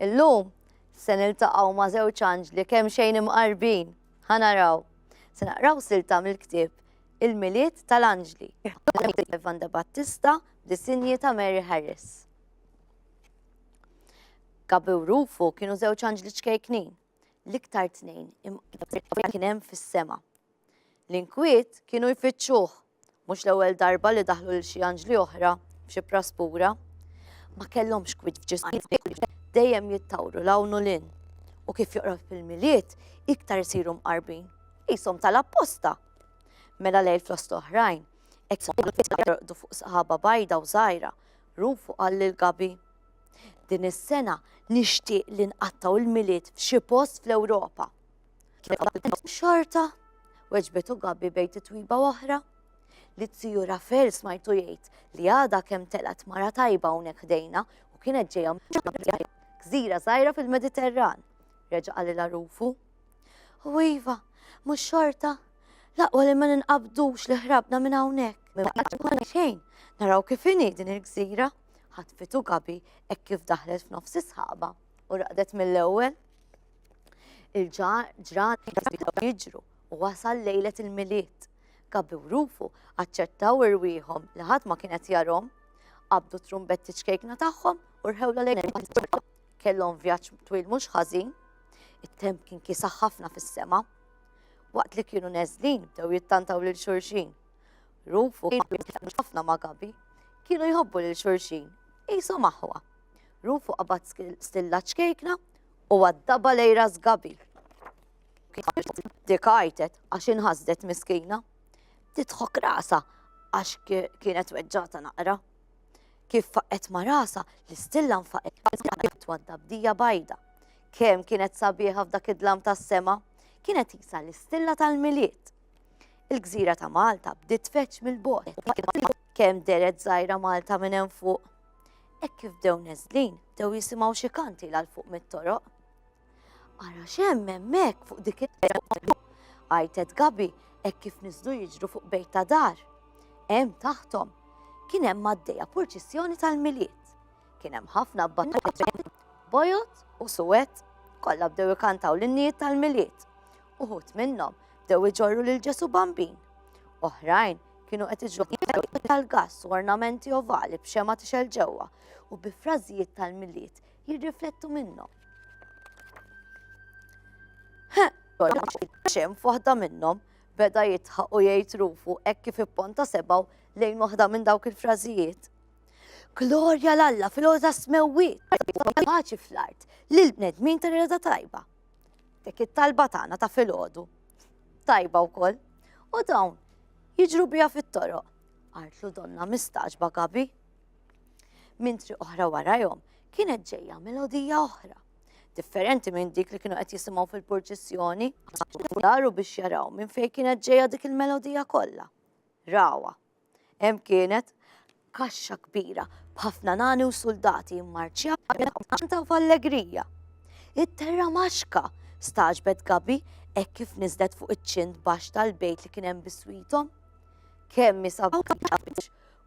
Illum se niltaqgħu ma' żewġ anġli kemm xejn imqarbin. Ħanaraw. Se naqraw silta mill-ktieb Il-Miliet tal-Anġli. Vanda Battista b'disinji ta' Mary Harris. Gabi u Rufu kienu żewġ anġli ċkejknin. L-iktar tnejn kien hemm fis-sema. L-inkwiet kienu jfittxuh, mhux l-ewwel darba li daħlu lil xi anġli oħra b'xi praspura. Ma kellhomx kwiet f'ġismhom, dejjem jittawru lawnu lin. U kif joqrob fil-miliet, iktar isiru mqarbin. Qishom tal-apposta. Mela lejl flost oħrajn, jorqdu fuq sħaba bajda u żgħira, Rufu qal lil Gabi. Din is-sena nixtieq li nqattaw il-miliet f'xi post fl-Ewropa. Xorta, weġbetu Gabi bejn titwiba oħra. Li tziju Rafel smajtu jgħid li għada kemm telgħet mara tajba hawnhekk ħdejna u kienet ġejja gżira żgħira fil-Mediterran. Reġa' qalilha Rufu. U iva, mhux xorta, laqwa li ma ninqabdux li ħrabna minn hawnhekk. Xejn, naraw kif inhi din il-gżira. Ħatfitu Gabi hekk kif daħlet f'nofs is-sħaba u raqdet mill-ewwel. Il-ġran jiġru u wasal lejlet il-miliet. Gabi u Rufu aċċettaw irwieħhom li ħadd ma kienet jarhom, qabdu trumbetti ċkejkna tagħhom u rħewla lejn kellhom vjaġġ twil mhux ħażin. It-temp kien kiesaħ ħafna fis-sema. Waqt li kienu neżlin bdew jittantaw lil xulxin. Rufu kienu ħafna ma' Gabi, kienu jħobbu lil xulxin, qishom aħwa. Rufu qabad stilla ċkejkna u għaddaba lejn ras Gabi. Dik għajtet għax inħasdet miskina. Titħok rasa għax kienet weġġata naqra. Kif faqqet ma' rasa l-istilla nfaqet wadda bdija bajda. Kemm kienet sabiħa f'dak id-dlam tas-sema, kienet isa l-istilla tal-miliet. Il-gżira ta' Malta bdiet tfeċċ mill-bogħod. Kemm deret żgħira Malta minn hemm fuq. Hekk kif bdew neżlin, bdew jisimgħu xi kanti lal fuq mit-toroq. Ara x'hemm hemmhekk fuq dik għajtet Gabi hekk kif niżlu jiġru fuq bejt ta' dar. Hemm taħthom kien hemm għaddejja purċissjoni tal-miliet. Kien hemm ħafna bojot u suwed kollha bdew ikantaw lin-niet tal-miliet. Uħud minnhom bdew iġorru lil Ġesu Bambin. Oħrajn kienu qed iġorru tal-gass u ornamenti ovali b'xema tixel ġewwa u bi frażijiet tal-miliet jirriflettu minnhom. Xem f'waħda minnhom beda jitħaq u jgħid Rufu hekk kif ipponta sebgħu lejn waħda minn dawk il-frażijiet. Glorja l-Alla fil-għoża smewwiet, paċi fl-art, lill-bnedmin tar-reda tajba. Dik it-talba tagħna ta' filgħodu. Tajba wkoll. U dawn jiġru biha fit-toroq. Artlu donna mistaġba Gabi. Mintri oħra warajhom kienet ġejja melodija oħra. Differenti minn dik li kienu qed jisimgħu fil-purċissjoni, daru biex jaraw minn fejn kienet ġejja dik il-melodija kollha. Rawa. Hemm kienet kaxxa kbira b'ħafna nani u soldati immarċjaw f'allegrija. It-terra maxka staġbet Gabi hekk kif niżlet fuq iċ-ċint baxx tal-bejt li kien hemm biswithom. Kemm isab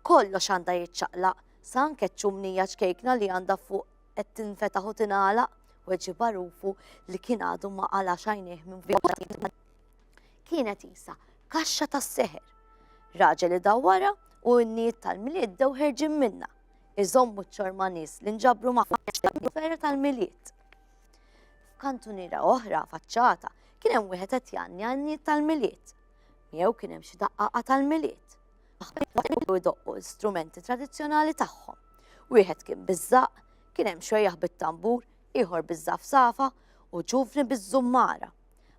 kollox għandha jiċċaqlaq sa anke ċ-ċumnija ċkejkna li għandha fuq qed tinfetaħ u tingħalaq. Weġiba Rufu li kien għadu ma qala xajnieh minn vjaġġ. Kienet isa kaxxa tas-seħer. Raġel idawwara u n-niet tal-miliet dew ħerġin minna. Iżommu ċ-ċorma nies li nġabru ma' fera tal-miliet. F'kantuniera oħra faċċata kien hemm wieħed qed jgħanni għan-niet tal-miliet. Miegħu kien hemm xi daqqaqa tal-miliet. U jdoqqu l-strumenti tradizzjonali tagħhom. Wieħed kien biż-żaq, kien hemm xwejjaħ bit-tambur, ieħor biż-żafsafa u ġufni biż-żummara.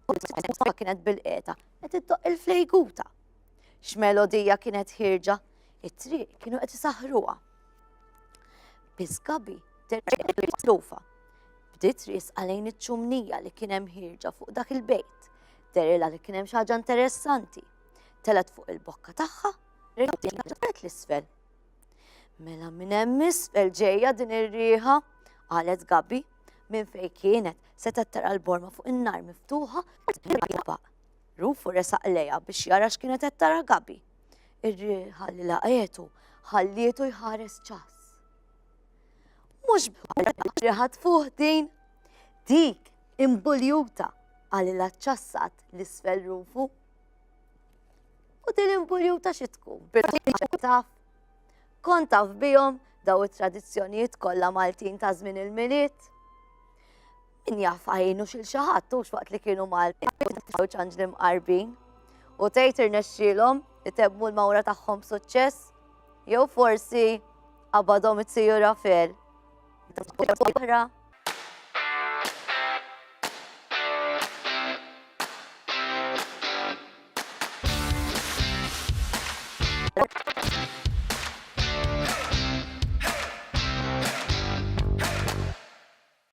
Kienet bil-qiegħda qed iddoq il-flejguta. X'melodija kienet ħirġa, it-triq kienu qed isaħħruha. Biss Gabi lufa. Bdiet risqa lejn iċ-ċumnija li kien hemm ħirġa fuq dak il-bejt. Derilha li kien hemm xi ħaġa interessanti. Telet fuq il-bokka tagħha, rejt l-isfel. Mela minn hemm isfel ġejja din ir-rieħa, qalet Gabi. Minn fejn kienet setet tara l-borma fuq in-nar miftuħa Rufu resaq lejha biex jara x'kienet qed tara Gabi. Ir-rieħa li laqietu ħallietu jħares ċass. mhux riħat fuq din. Dik imbuljuta għal l-aċċassat l-isfel rufu. U din imbuljuta xi tkun? Taf. Kont taf bihom daw it-tradizzjonijiet kollha Maltin ta' żmien il-miliet. Min jaf għajnu xil xaħat u xwaqt li kienu Maltin ċanġli mqarbin. U tgħid irnexxielhom itebmu l-mawra tagħhom b'suċċess, jew forsi qabadhom it-siju Rafel. Oħra.